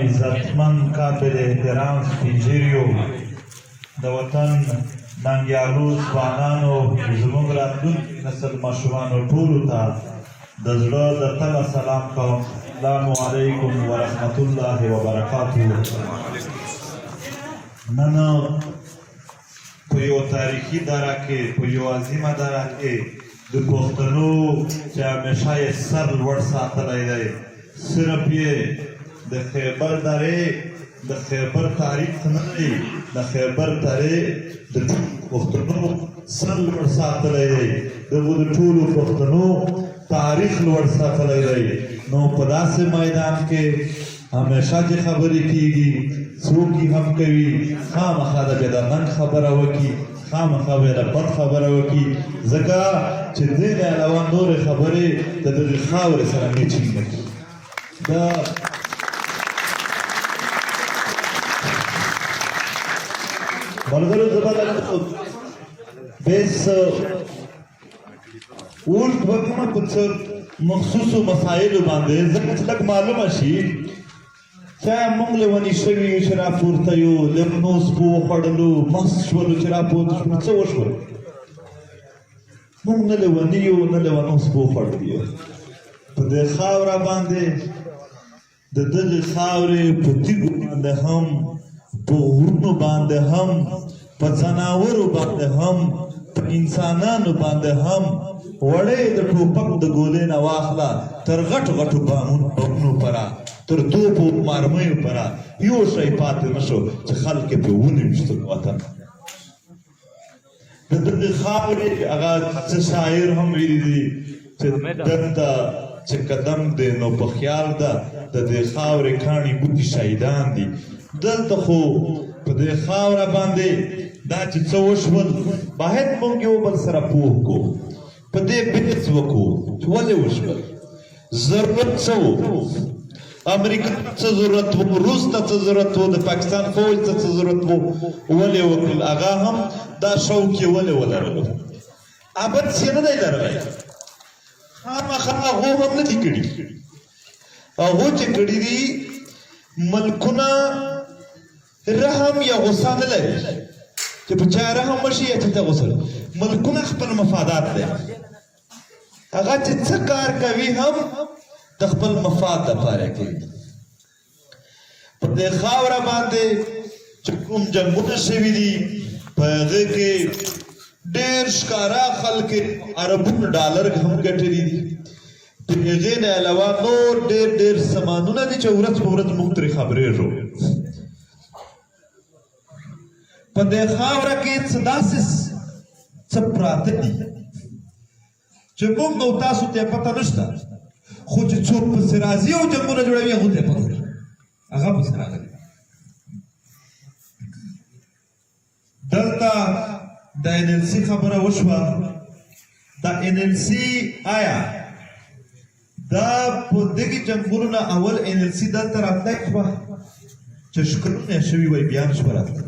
عزتمن قابل احترام سپینږیریو د وطن ننګیالو ځوانانو زموږ راتلونکي نسل ماشومانو ټولو ته د زړه د تله سلام کوم. السلام علیکم ورحمت الله وبرکاته. نن په یو تاریخي دره کې په یو عظیمه دره کې د پښتنو چې همیشه یې سر لوړ ساتلی دی، صرف یې د خیبر درې د خیبر تاریخ نه دی، د خیبر درې د پښتنو سر لوړ ساتلی دی، دغو د ټولو پښتنو تاریخ لوړ ساتلی دی. نو په داسې میدان کې همیشه چې خبرې کېږي څوک یې هم کوي خامخا د بې د ننګ خبره وکړي، خامخا بې د بد خبره وکړي، ځکه چې دې نه علاوه نورې خبرې د دغې خاورې سره میچینګ نه کړي. ملګرو زه به بیس اوږد وکړم په څه مخصوصو مسایلو باندې، ځکه چې لږ معلومه شي چا موږ لیوني شوي یو چې راپورته یو لیونو سپو وخوړلو مست شولو چې راپورته شولو څه وشول؟ موږ نه لیوني یو نه لیونو سپو خوړلي یو. په دې خاوره باندې د دغې خاورې په تیږو باندې هم په غرونو باندې هم په ځناورو باندې هم په انسانانو باندې هم وړې د ټوپک د ګولې نه واخله تر غټو غټو بمونو پره تر توپو مارمیو پره یو شی پاتې نه شو چې خلک یې پرې ونیوشتل وطن. د دغې خاورې هغه څه شاعر هم ویلي دي چې دلته چې قدم دی نو په خیال ده د دې خاورې کاڼي بوټي شهیدان دي. دلته خو په دې خاوره باندې دا چې څه وشول باید موږ یو بل سره پوه کړو، په دې بحث وکړو چې ولې وشول، ضرورت څه و، امریکا څه ضرورت و، روس ته څه ضرورت و، د پاکستان فوج ته څه ضرورت و، ولې وکړل، هغه هم دا شوق یې ولې ولرلو. ابد یې نه دی لرلی، خامخا هغو هم نه دي کړي. هغو چې کړي دي ملکونه رحم یا غصه نه لري چې په چا رحم وشي یا چې ته غصه. ملکونه خپل مفادات دی، هغه چې څه کار کوي هم د خپل مفاد دپاره کوي. په دې خاوره باندې چې کوم جنګونه شوي دي په هغې کې ډېر ښکاره خلک اربونه ډالر هم ګټلي دي. د هغې نه علاوه نور ډېر سامانونه دي چې ورځ په ورځ موږ ترې خبرېږو. په دې خاوره کې څه داسې څه پراته دي چې موږ او تاسو ته پته نشته، خو چې څوک پسې راځي او جنګونه جوړوي هغو ته یې پته وي، هغه پسې راغلي. دلته د ایجنسي خبره وشوه. د ایجنسي آیا دا په دغې جنګونو نه اول ایجنسي دلته راتلی شوه چې ښکرونه یې شوي وای بیا نه شوه راتلی،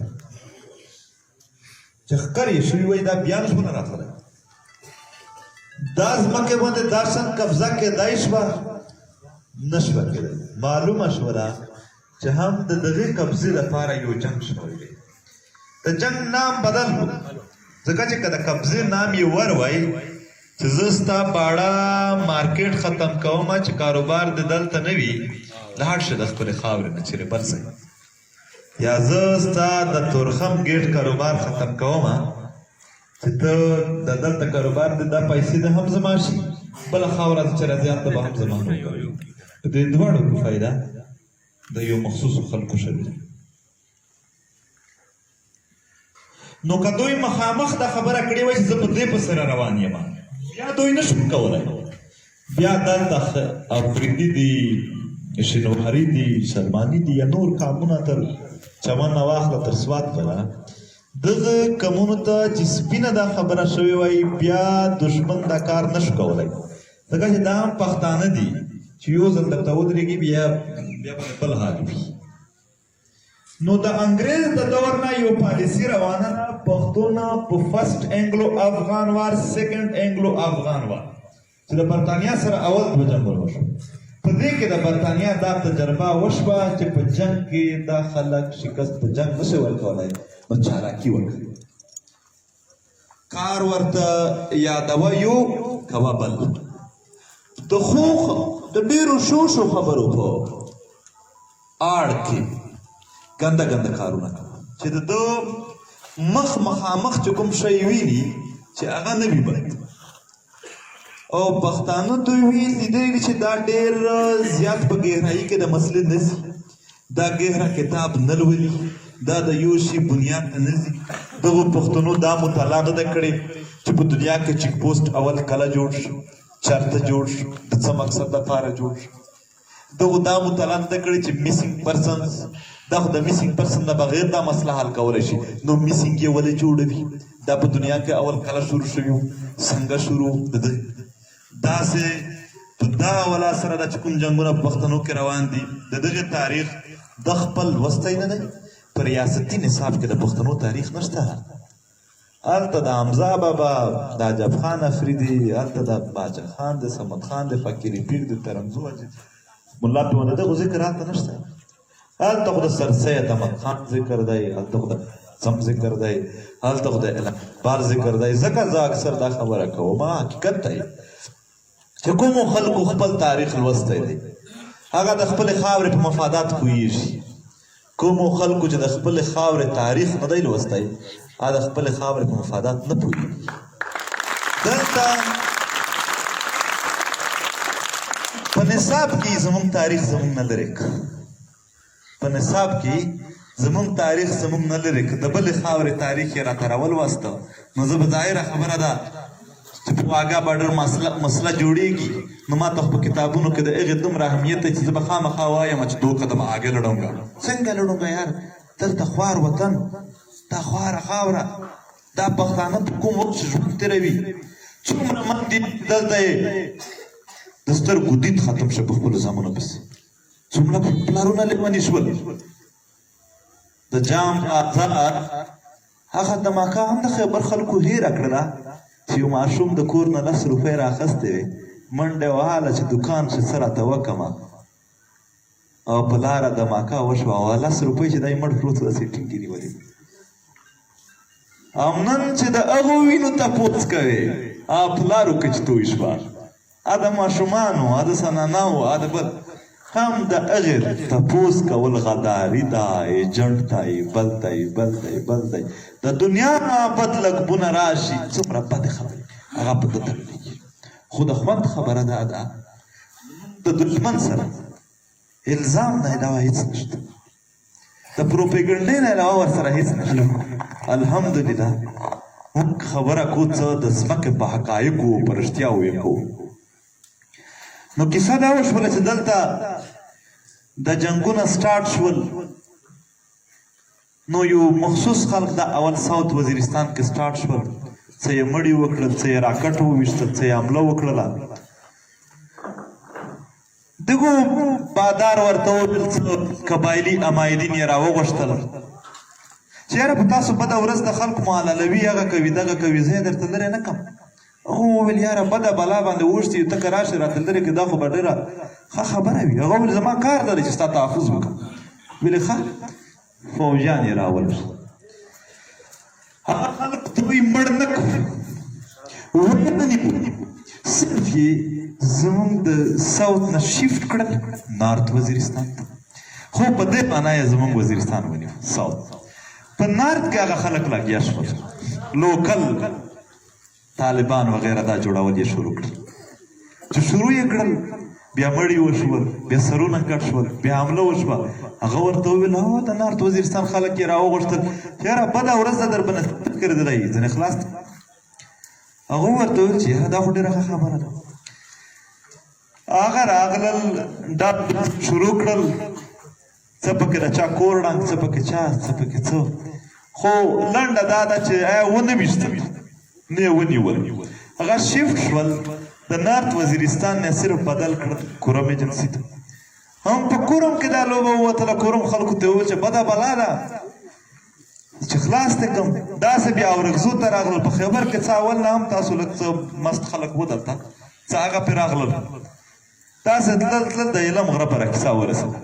چې ښکر یې شوي وای دا بیا نه شوه نه راتلی. دا ځمکې باندې دا شان قبضه کېدای شوه نه شوه کېدی. معلومه شوله چې هم د دغې قبضې لپاره یو جنګ شوی دی. د جنګ نام بدل کړو ځکه چې که د قبضې نام یې وروی چې زه ستا باړه مارکیټ ختم کومه چې کاروبار د دلته نه وي لاړ شه د خپلې خاورې نه چیرې بل ځای، یا زه ستا د تورخم ګیټ کاروبار ختم کومه چې ته د دلته کاروبار د دا پیسې د هم زما شي، بله خاوره چې راځي هلته به هم زما. په دې دواړو کې فایده د یو مخصوصو خلکو شوې ده. نو که دوی مخامخ دا خبره کړې وای چې زه په دې پسې را روان یم، بیا دوی نه شو کولی، بیا دلته افریدي دي، شینواري دي، سلماني دي، یا نور قامونه تر چمن نه واخله تر سوات پره دغه قومونو ته چې سپینه دا خبره شوې وای بیا دشمن دا کار نه شو کولی، ځکه چې دا هم پښتانه دي چې یو ځل درته ودرېږي بیا به بل حال وي. نو د انګریز د دور نه یو پالیسي روانه ده، پښتون په فرست انګلو افغان وار، سیکنډ انګلو افغان وار، چې د برطانیا سره اول دوه جنګونه وشو. په دې کې د برطانیه دا تجربه وشوه چې په جنګ کې دا خلک شکست په جنګ نشي ورکولی نو چالاکي وکړي کار ورته یادوه یو کوه بل د ډېرو شو خبرو په آړ کې ګنده ګنده کارونه کوه چې د ده مخامخ چې کوم شی ویني چې هغه نه وي بد او پښتانه دوی ویلي دی چې دا ډېر زیات په ګهرایي کې د مسلې نه ځي دا ګهره کتاب نه لولي دا د یو شي بنیاد ته نه ځي دغو پښتنو دا مطالعه نه ده کړې چې په دنیا کې چیک پوسټ اول کله جوړ شو چېرته جوړ شو د څه مقصد لپاره جوړ شو دغو دا مطالعه نه ده کړې چې میسینګ پرسنز دا خو د میسینګ پرسن نه بغیر دا مسله حل کولی شي نو میسینګ یې ولې جوړوي دا په دنیا کې اول کله شروع شوي وو څنګه شروع د داسې په دا ولا سره دا چې کوم جنګونه په پښتنو کې روان دي د دغې تاریخ د خپل لوستی نه دی په ریاستي نصاب کې د پښتنو تاریخ نشته هلته د حمزه بابا د عجب خان افریدي هلته د باچا خان د صمد خان د فقیري پیر د ترنزو ملا پې ونه دغو ذکر هلته نشته هلته خو د سرسید احمد خان ذکر دی هلته خو د سم ذکر دی هلته خو د اقبال ذکر دی ځکه زه اکثر دا خبره کوم حقیقت دی چې کومو خلکو خپل تاریخ لوستی دی هغه د خپلې خاورې په مفادات پوهېږي کومو خلکو چې د خپلې خاورې تاریخ نه دی لوستی هغه د خپلې خاورې په مفادات نه پوهېږي دلته په نصاب کې زموږ تاریخ زموږ نه لرې په نصاب کې زموږ تاریخ زموږ نه لرې د بلې خاورې تاریخ یې راته راولوسته نو زه به ظاهره خبره ده چې په واګه باډر مسله جوړېږي نو ما ته په کتابونو کې د هغې دومره اهمیت دی چې زه به خامخا وایم چې 2 قدمه آګې لړونګه څنګه لړونګه یار دلته خوار وطن دا خواره خاوره دا پښتانه په کوم وخت چې ژوند تېروي څومره من دي دلته یې د سترګو دید ختم شه په خپلو زامنو پسې څومره پلارونه لیوني شول د جام آزاد هغه دماکه هم د خیبر خلکو هیره کړله چې یو ماشوم د کور نه 10 روپۍ رااخیستې وې منډه یې وهله چې دوکان چې څه راته وکړمه او په لاره دماکه وشوه او 10 روپۍ چې دی مړ پروت و داسې ټینګې نیولې او نن چې د هغو وینو تپوس کوې پلارو کچ توی شوه د ماشومانو د سناناو د بل هم د هغې تپوس کول غداري ده ایجنټ دی بل دی بل دی بل دی د دنیا نه بد لقبونه راشي څومره بدې خبرې هغه په ده تړلېږي خو د خوند خبره دا ده د دښمن سره الزام نه علاوه هېڅ نشته د پروپیګنډې نه علاوه ورسره هېڅ نشته الحمدلله موږ خبره کو څه د ځمکې په حقایقو په رښتیاو یې کوو نو کیسه دا وشوله چې دلته د جنګونه سټارټ شول نو یو مخصوص خلق د اول ساوت وزیرستان کې سټارټ شول څه یې مړي وکړل څه یې راکټ وویشتل څه یې حمله وکړله دغو بادار ورته وویل څه قبایلي امایدین یې راوغوښتل چې یاره په تاسو بده ورځ د خلکو معللوي هغه کوي دغه کوي زه یې درته لرې نه کړم هغه وویل یاره بده بلا باندې اوښتي یو ته که راشې راته لرې کړې دا خو به ډېره ښه خبره وي هغه وویل زما کار دی چې ستا تحفظ وکړم ویلې ښه فوجیان یې راولل هغه خلک دوی مړ نه کړو ویې نه نیو صرف یې زموږ د ساوت نه شیفټ کړل نارت وزیرستان ته خو په دې معنا یې زموږ وزیرستان ونیو ساوت په نارت کې هغه خلک لګیا شول لوکل طالبان وغیره دا جوړول یې شروع کړل چې شروع یې کړل بیا مړي وشول بیا سرونه کټ شول بیا حمله وشوه هغه ورته وویل هو د نارت وزیرستان خلک یې راوغوښتل چې یاره بده ورځ ده در به نصیحت کړېدلی ځینې خلاص هغه ورته وویل چې یاره دا خو ډېره ښه خبره ده هغه راغلل دا شروع کړل څه پکې د چا کور ړنګ څه پکې چا څه پکې څه خو لنډه دا ده چې آیا ونه ویشتل نه یې ونیول هغه شیفټ شول د نارت وزیرستان نه صرف بدل کړل کورم ایجنسي ته هم په کورم کې دا لوبه ووتله کورم خلکو ته وویل چې بده بلا ده چې خلاص دې کړم داسې بیا اورګزو ته راغلل په خیبر کې څه اول نه هم تاسو لږ څه مست خلک و دلته څه هغه پرې راغلل داسې تلل تلل د علم غره په راکیسه ورسېده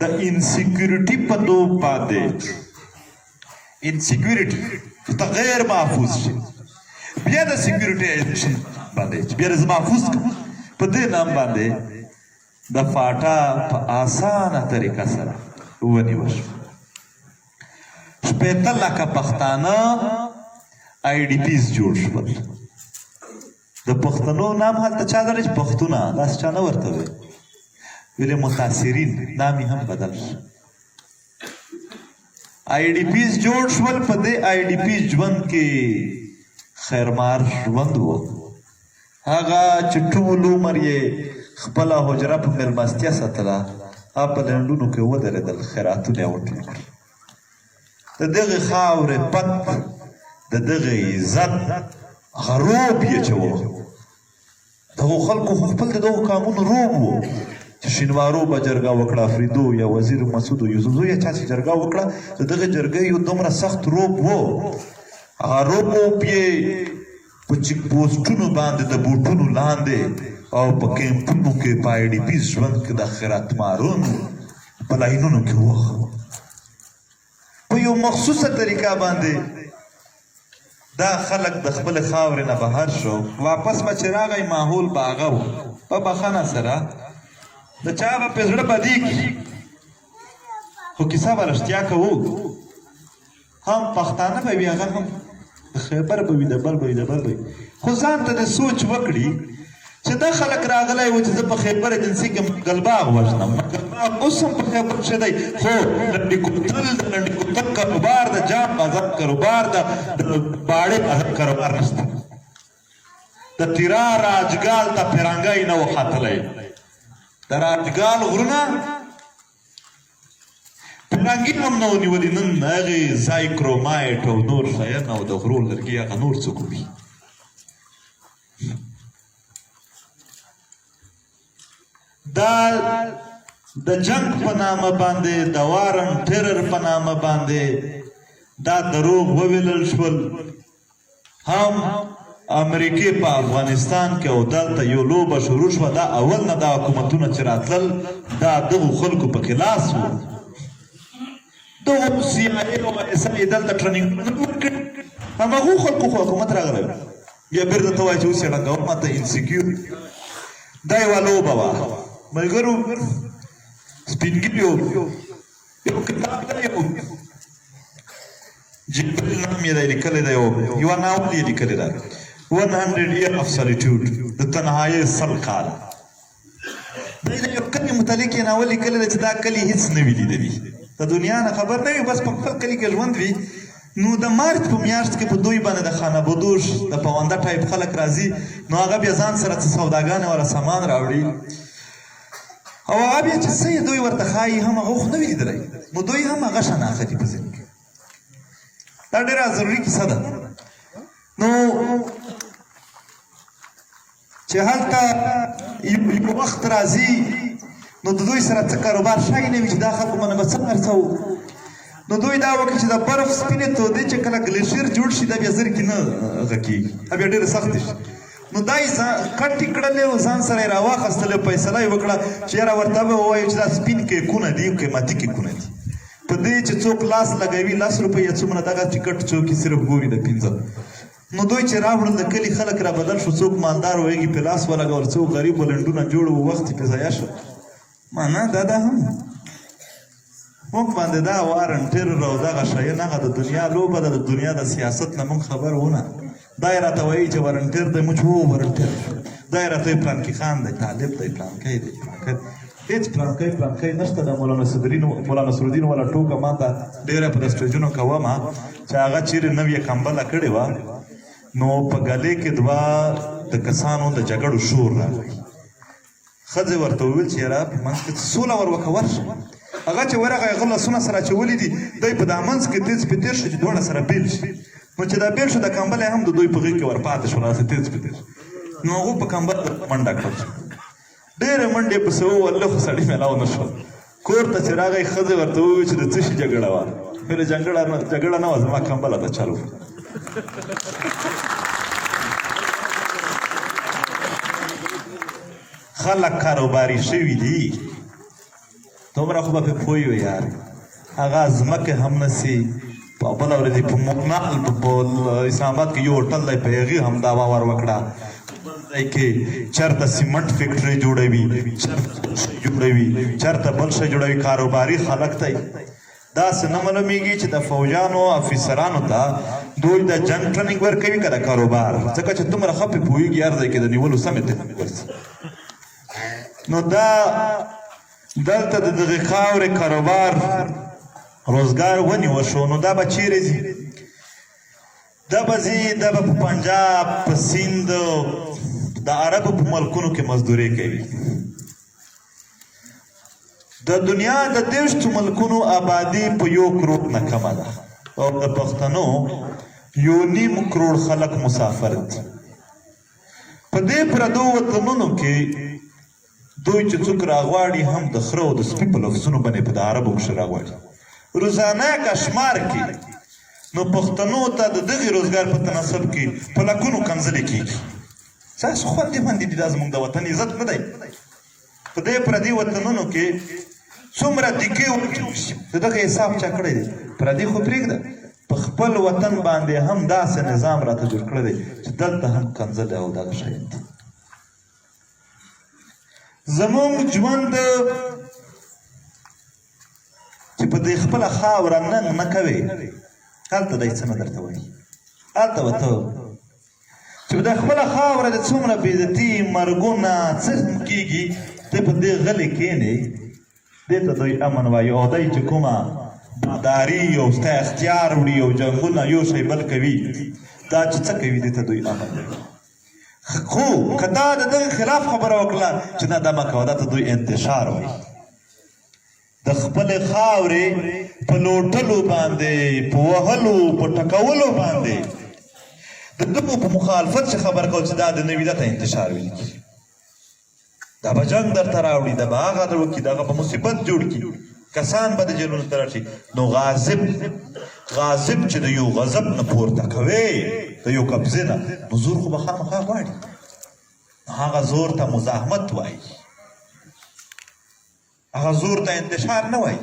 د انسیکیورټي په دوب باندې انسیکیورټي چې ته غیر محفوظ شي بیا د سیکیورټي ایجنسي باندې چې بیا د محفوظ په دې نام باندې د فاټا په اسانه طریقه سره ونیول شو 15 لکه پښتانه آی ډي پیز جوړ شول د پښتنو نام هلته چا درې چې پښتونه داسې چا نه ورته وی ویلې متاثرین نام یې هم بدل شو آی ډي پیز جوړ شول په دې آی ډي پیز ژوند کې خیرمار ژوند و هغه چې ټول عمر یې خپله حجره په مېلمستیا ساتله هغه په لنډونو کې ودرېدل خیراتونه یې وټول کړل د دغې خاورې پت د دغې عزت هغه روب یې چوه دغو خلکو خو خپل د دغو قامونو روب و چې شینوارو به جرګه وکړه افریدو یا وزیر مسعود یوسفزو یا چا چې جرګه وکړه د دغې جرګې یو دومره سخت روب و هغه روب یې په چیک پوسټونو باندې د بوټونو لاندې او په کیمپونو کې په آی ډي پیز ژوند کې د خیراتمارونو په لاینونو کې وه په یو مخصوصه طریقه باندې دا خلک د خپل خاورې نه بهر شو واپس به چې راغی ماحول به هغه و په بخښنه سره د چا به پې زړه بدېږي خو کیسه به رښتیا کوو هم پښتانه به وي هغه هم د خیبر به وي د بل به وي د بل به وي خو ځان ته د سوچ وکړي چې دا خلک راغلی و چې زه په خیبر ایجنسي کې ګلباغ وژنم ګلباغ اوس هم په خیبر کښې دی خو لنډي کوتل د لنډي کوتل کاروبار د جام بازار کاروبار د باړې بازار کاروبار نشته د تیرا راجګال ته پیرانګی نه و ختلی د راجګال غرونه پیرانګي هم نه و نیولي نن هغې زایکرومایټ او نور شیان او د غرو لرګي هغه نور څه کوي دا د جنگ په نامه باندې د وارن ټیرر په نامه باندې دا دروغ وویلل شول هم امریکې په افغانستان کې او دلته یو لوبه شروع شوه دا اول نه دا حکومتونه چې راتلل دا دغو خلکو پکې لاس و دغو سی آی او اس ای دلته ټریننګونه ورکړي هماغو خلکو خو حکومت راغلی بیا بېرته ته وایي چې اوس یې ړنګوم ماته انسیکیور دا یوه لوبه وه ملګرو سپینګیرو یو کتاب دی یو جبريل نام یې دی لیکلی دی یوه ناول یې لیکلی ده 100 year of solitude د تنهایۍ 100 کال دی د یو کلي متعلق یې ناول لیکلی دی چې دا کلي هېڅ نه وي لیدلي د دنیا نه خبر نه وي بس په خپل کلي کې ژوند وي نو د مارچ په میاشت کې په دوی باندې د خانه بدوش د پونده ټایپ خلک راځي نو هغه بیا ځان سره څه سوداګانې والا سامان راوړي او هغه بیا چې څه یې دوی ورته ښایي هم هغه خو نه وي لیدلی نو دوی هم هغه شان اخلي په ذهن کې دا ډېره ضروري کیسه ده نو چې هلته یو وخت راځي نو د دوی سره څه کاروبار شی نه وي چې دا خلکو باندې به څه خرڅه نو دوی دا وکړي چې د برف سپینې تودې چې کله ګلیشیر جوړ شي دا بیا زرکې نه هغه کېږي دا بیا ډېرې سختې شي نو دا یې کټې کړلې او ځان سره یې راواخیستلې فیصله یې وکړه چې یاره ورته به ووایو چې دا سپین کیکونه دي قیمتي کیکونه دي په دې چې څوک لاس لګوي 10 روپۍ یا څومره دغه ټکټ څوک یې صرف ګوري د 15 نو دوی چې راوړل د کلي خلک را بدل شو څوک مالدار ویږي په لاس ولګول څوک غریب ولنډونه جوړ و وخت یې پې ضایع شو معنا دا هم موږ باندې دا وارن ټیرر او دغه شیان هغه د دنیا لوبه ده د دنیا د سیاست نه موږ خبر ونه دا یې راته وایي چې ورنټیر دی موږ وو ورنټیر دا یې راته وایي پلانکي خان دی طالب دی پلانکی دی هېڅ پلانکی نشته د مولانا نصرالدین والا ټوکه ما ته ډېره په د سټیجونو کومه چې هغه چیرې نوې کمبله کړې وه نو په ګلې کې دوه د کسانو د جګړو شور راغی ښځې ورته وویل چې یاره په منځ کې سوله ور وکړه ورشه هغه چې ورغی هغه لاسونه سره اچولي دي دی په دا منځ کې تیز په تېر شو چې دواړه سره بېل شي نو چې دا بېل شو د کمبله هم د دوی په غېږ کې ورپاتې شول هسې تیز په تېر نو هغو په کمبل منډه کړل ډېرې منډې پسې ووهلې خو سړي میلاو نه شول کور ته چې راغی ښځې ورته وویل چې د څه شي جګړه وه ویلې جګړه نه وه زما کمبله ته چالو خلک کاروباري شوي دي دومره خو به پرې پوه یو یار هغه ځمکې هم نسي په بله ورځ په مونال په اسلام آباد کې یو هوټل دی په هغې هم دعوا ور وکړه بل ځای کې چېرته سیمنټ فیکټرۍ جوړوي چېرته بل شی جوړوي کاروباري خلک دی داسې نه معلومیږي چې د فوجانو افیسرانو ته دوی د جنګ ټریننګ ورکوي که د کاروبار ځکه چې دومره ښه پرې پوهېږي هر ځای کې د نیولو سمې تکنیک ورسي نو دا دلته د دغې خاورې کاروبار روزګار ونیول شو نو دا به چیرې ځي دا به ځي دا به په پنجاب په سیند د عربو په ملکونو کې مزدوري کوي د دنیا د 30 ملکونو آبادي په 1 کروڑ نه کمه ده او د پښتنو 1.5 کروڑ خلک مسافر دي په دې پردو وطنونو کې دوی چې څوک راغواړي هم د خره او د سپي په لفظونو باندې په د عربو کښې راغواړي روزانه کشمار کې نو پښتنو ته د دغې روزګار په تناسب کې په لکونو کنځلې کېږي ستاسو خوندې باندې دي دا زموږ د وطن عزت نه دی په دې پردي وطنونو کې څومره دیکې وشي د دغه حساب چا کړی دی پردي خو پرېږده په خپل وطن باندې هم داسې نظام راته جوړ کړی دی چې دلته هم کنځلې او دغه شیان دي زموږ ژوند چې په دې خپله خاوره ننګ نه کوې هلته دی څه نه درته وایي هلته به ته چې په دې خپله خاوره د څومره بېعزتي مرګونه څه هم کېږي ته په دې غلې کښېنې دې ته دوی امن وایي او دی چې کومه باداري او ستا اختیار وړي او جنګونه یو شی بل کوي دا چې څه کوي دې ته دوی امن وایي خو که دا د دغه خلاف خبره وکړه چې نه دا مه کوه دا ته دوی انتشار وایي د خپلې خاورې په لوټلو باندې په وهلو په ټکولو باندې د دغو په مخالفت چې خبر کو چې دا د نوي ده ته انتشار ویل کېږي دا به جنګ درته راوړي دا به هغه در وکړي دغه به مصیبت جوړ کړي کسان به د جیلونو ته راشي نو غاصب چې د یو غضب نه پورته کوې د یو قبضې نه نو زور خو به خامخا غواړي هغه زور ته مزاحمت وایي هغه زور ته انتشار نه وایي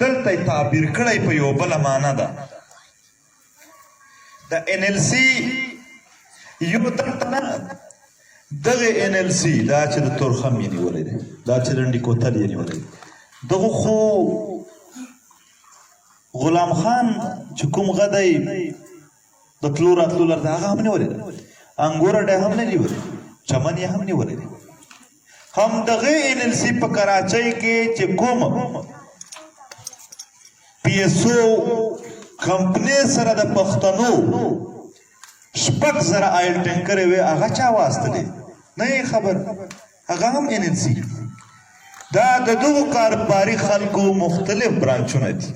دلته یې تعبیر کړی په یو بله معنا ده د NLC یو دلته نه دغه NLC دا چې د تورخم یې نیولی دی دا چې لنډي کوتل یې نیولی دی دغه خو غلام خان چې کوم غدی د تلو راتلو لرته هغه هم نیولی دی انګور ډی هم نه نیولی چمن یې هم نیولی دی هم دغه NLC په کراچۍ کې چې کوم PSO کمپنۍ سره د پښتنو 6,000 آیل ټینکرې وې هغه چا واستلې نه یې خبر هغه هم NLC دا د دغو کاروباري خلکو مختلف برانچونه دي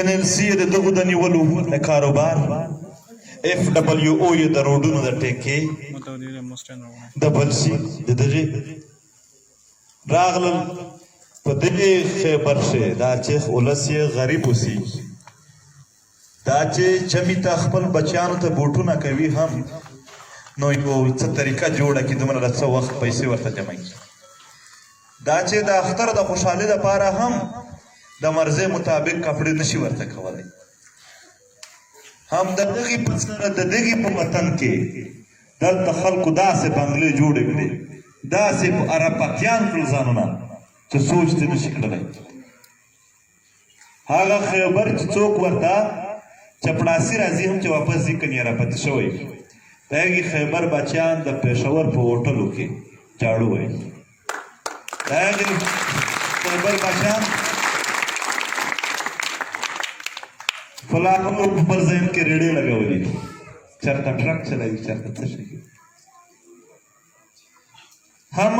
NLC د دغو د نیولو د کاروبار FWO یې د روډونو د ټیکې WC د دغې راغلل په دغې خیبر شي دا چې ولس یې غریب اوسېږي دا چې جمعې ته خپل بچیانو ته بوټونه کوي هم نو یو څه طریقه جوړه کړي دومره د څه وخت پیسې ورته جمع کړي دا چې د اختر د خوشحالۍ لپاره هم د مرضۍ مطابق کپړې نشي ورته کولی هم د دغې په سره د دغې په وطن کې دلته خلکو داسې بنګلې جوړې کړې داسې په عربتیان کړل ځانونه چې سوچ ته نشي کړلی هغه خیبر چې څوک ورته چپړاسي راځي هم چې واپس ځي که نیراپتې شوی د هغې خیبر بچیان د پېښور په هوټلو کې جاړو وایي د هغې خیبر بچیان فلاحو په بل ځایم کې ریډې لګولي دي چېرته ټرک چلوي چېرته څه شي هم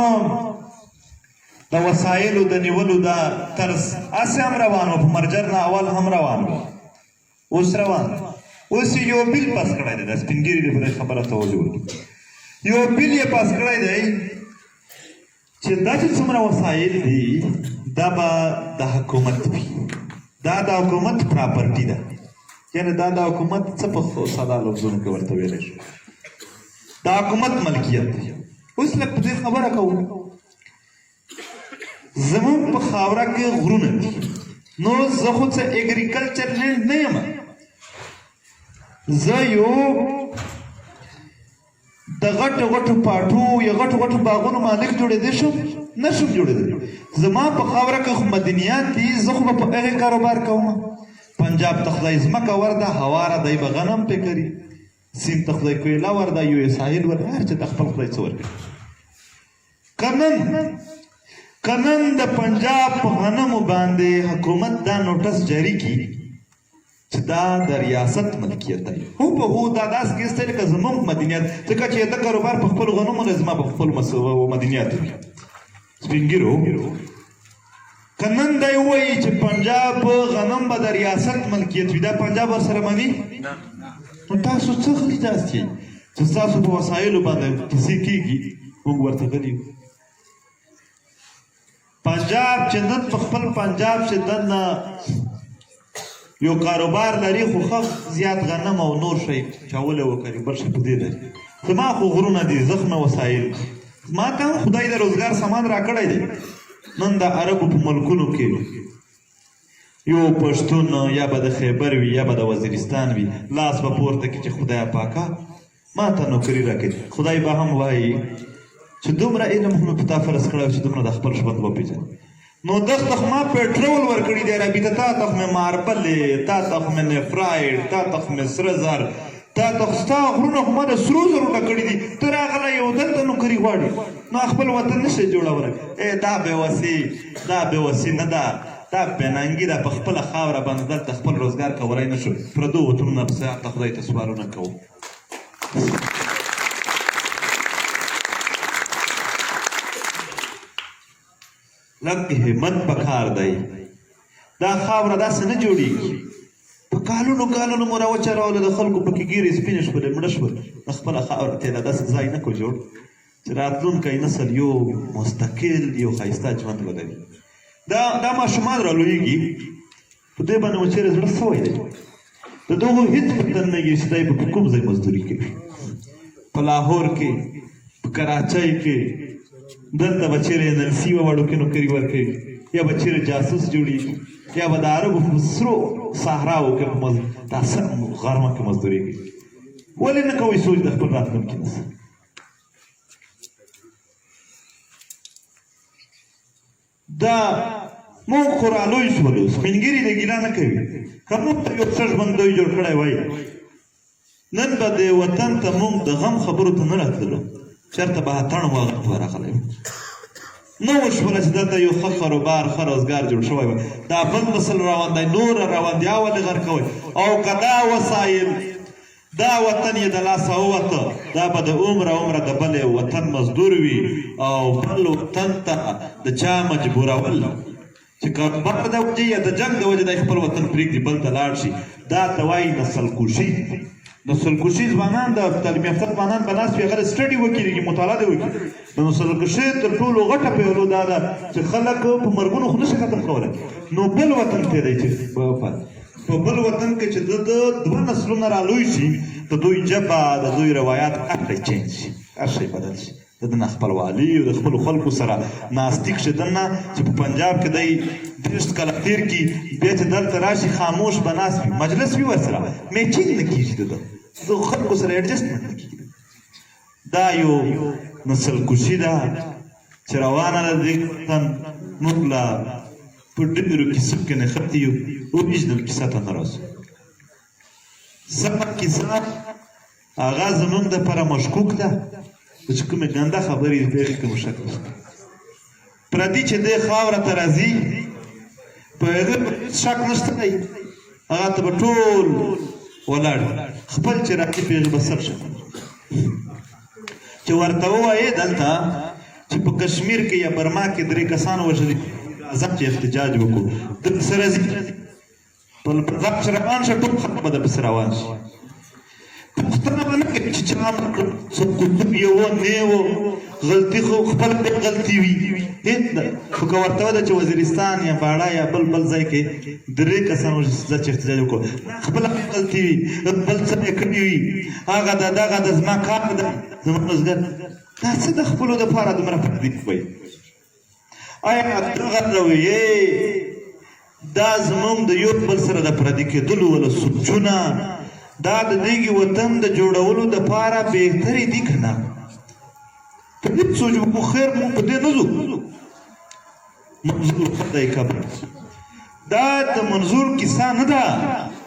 د وسایلو د نیولو دا طرز هسې هم روان و په مرجر نه اول هم روان و اوس روان اوس یو بیل پاس کړی دی دا سپینګیري دی په دې خبره توجه وکړي یو بیل یې پاس کړی دی چې دا چې څومره وسایل دي دا به د حکومت وي دا د حکومت پراپرټي ده یعنې دا د حکومت څه په ساده لفظونو کې ورته ویلی شو د حکومت ملکیت دی اوس لږ په دې خبره کوو زموږ په خاوره کې غرونه دي نو زه خو څه اګریکلچر لینډ نه یم زه یو د غټو غټو پاټو یا غټو غټو باغونو مالک جوړېدی شم نه شم جوړېدلی زما په خاوره کې خو مدنیات دي زه خو به په هغې کاروبار کوم پنجاب ته خدای ځمکه ورده هواره دی به غنم پې کري سیند ته خدای کویله ورده یو یې ساحل ورده هر چې ته خپل خدای څه ورکړي که نن د پنجاب په غنمو باندې حکومت دا نوټس جاري کړي چې دا د ریاست ملکیت دی هو په هو دا داسې کیس دی لکه زموږ مدنیات ځکه چې د کاروبار په خپلو غنمو نه زما په خپلو مدنیات وي سپین ږیرو که نن دی ووایي چې پنجاب غنم به د ریاست ملکیت وي دا پنجاب ورسره مني نو تاسو څه غلي ناست یئ چې ستاسو په وسایلو باندې کیسې کېږي موږ ورته غلي یو پنجاب چې نن په خپل پنجاب چې دننه یو کاروبار لري خو ښه زیات غنم او نور شی چاولی وکړي بل شی په دې لري زما خو غرونه دي زخمه وسایل ما ته هم خدای د روزګار سامان راکړی دی نن د عربو په ملکونو کې یو پښتون یا به د خیبر وي یا به د وزیرستان وي لاس به پورته کړي چې خدایه پاکه ما ته نوکري راکړي خدای به هم وایي چې دومره علم خو مې په تا فرض کړی چې دومره د خپل ژوند وپېژنې نو دغته خو ما پېټرول ورکړي دی عربي ته تا ته خو مې ماربلې تا ته خو مې نفرایډ تا ته خو مې سره زر تا ته خو ستا غرونه خو ما د سرو زرو ډکړي دي ته راغلی یو دلته نوکري غواړي نو خپل وطن نه شي جوړولی دا بېوسي دا بېوسي نه ده دا بېننګي ده په خپله خاوره باندې دلته خپل روزګار کولی نه شو پردو وطنونه پسې هلته خدای ته سوالونه کوو لږ همت پکار دی دا خاوره داسې نه جوړېږي په کالونو کالونو مو راوچروله د خلکو پکې ګیرې سپینې شولې مړه شول د خپله خاوره ته یې داسې ځای نه کړو جوړ چې راتلونکی نسل یو مستقل یو ښایسته ژوند ولري دا ماشومان رالویږي په دې باندې مو چېرې زړه سوی دی د دغو هېڅ فکر نه کېږي چې دی به په کوم ځای مزدوري کوي په لاهور کې په کراچۍ کې دلته به چېرې NLC وړو کې نوکري ورکوي یا به چېرې جاسوس جوړېږي یا به د عربو په سرو صحراو کې په داسې غرمه کې مزدوري کوي ولې نه کوئ سوچ د خپل راتلونکي نسل دا موږ خو رالوی شولو سپین ږیري د ګیله نه کوي که موږ ته یو ښه ژوندوی جوړ کړی وای نن به د وطن ته موږ د غم خبرو ته نه راتللو چېرته به اتڼ وغم ورغلی و نه وشوله چې دلته یو ښه کاروبار ښه روزګار جوړ شوی وای دا بل نسل روان دی نوره روندیا ولې غر کوئ او که دا وسایل دا وطن یې د لاسه ووته دا به د عمره د بل وطن مزدور وي او بل وطن ته د چا مجبورول چې کاروبار د وجې یا د جنګ د وجې دی خپل وطن پرېږدي بل ته لاړ شي دا ته وایي نسل کشي نسل کشي ځوانان د تعلیم یافته ځوانان به ناست وي هغه سټډي وکړي مطالعه دې وکړي د نسل کشي تر ټولو غټه پهلو دا ده چې خلک په مرګونو خو نشي ختم کولی نو بل وطن ته دی چې په بل وطن کې چې د دوه نسلونه رالوی شي د دوی ژبه د دوی روایات هر شی چینج شي هر شی بدل شي د دننه خپلوالي او د خپلو خلکو سره ناستیک شي دننه چې په پنجاب کې دی 30 کاله تېر کړي بیا چې دلته راشي خاموش به ناست وي مجلس وي ورسره میچینګ نه کېږي د خلکو سره ایډجسټمنټ نه کېږي دا یو نسل کشي ده چې روانه ده دې وطن موږ له په ډېرو کیسو کې نښتي یو اوریجنل کیسه ته نه راځو سمه کیسه هغه زموږ دپاره مشکوک ده چې کومې ګنده خبرې دي په هغې کې مو شک نشته پردي چې دې خاوره ته راځي په هغه شک نشته دی هغه ته به ټول ولاړ خپل چې راځي په هغې به سر شي چې ورته ووایې دلته چې په کشمیر کې یا برما کې 3 کسان وژلي ځکه چې احتجاج وکړو دلته سره ځي په ځکه چې روان شه ټول خلک به درپسې روان شي پوښتنه به نه کوي چې چا څه قطب یې و نه و غلطي خو خپله بې غلطي وي هېڅ نه خو که ورته وده چې وزیرستان یا باړه یا بل ځای کې درې کسانو زه چې احتجاج وکړو خپله غلطي وي بل څه یې کړي وي هغه د دغه د زما کار ده زما روزګار دا څه د خپلو دپاره دومره پردي کوئ آیا دغه رویې دا زموږ د یو بل سره د پردي کېدلو ولا سوچونه دا د دغه وطن د جوړولو دپاره بهترې دي که نه په دې سوچ وکړو خیر مونږ په دې نه ځو منظور خدای کبر دا د منظور کیسه نه ده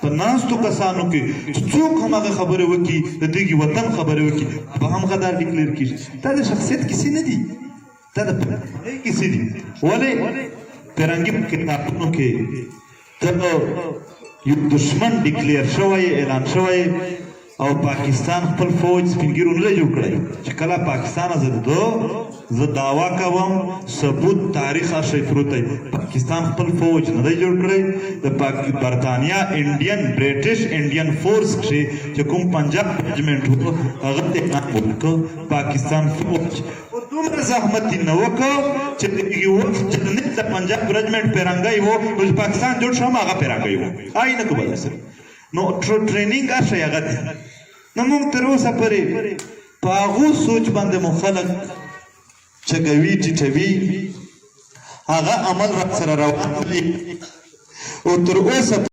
په ناستو کسانو کې چې څوک هماغه خبرې وکړي د دغه وطن خبرې وکړي به هم غدار ډیکلیر کېږي دا د شخصیت کیسې نه دي دا د پرنګۍ کیسې دي ولې پرنګي په کتابونو کې د یو دشمن ډیکلیر شوی اعلان شوی او پاکستان خپل فوج سپینګیرو نه دی جوړ کړی چې کله پاکستان زه دعوا کوم ثبوت تاریخ شی پروت دی پاکستان خپل فوج نه دی جوړ کړی د برطانیا برټش انډین فورس کښې چې کوم پنجاب رجمنټ و هغه اعلان وکړ پاکستان فوج دومره زحمت یې نه وکړ چې دغه وخت جنرال د پنجاب رجمنټ پیرنګی و نو چې پاکستان جوړ شو هم هغه پیرنګی و آی نه کوبل سره نو ټریننګ هر شی هغه دی نو موږ تر اوسه پورې په هغو سوچ باندې مو خلک چګوي ټیټوي هغه عمل را سره روان دی او تر اوسه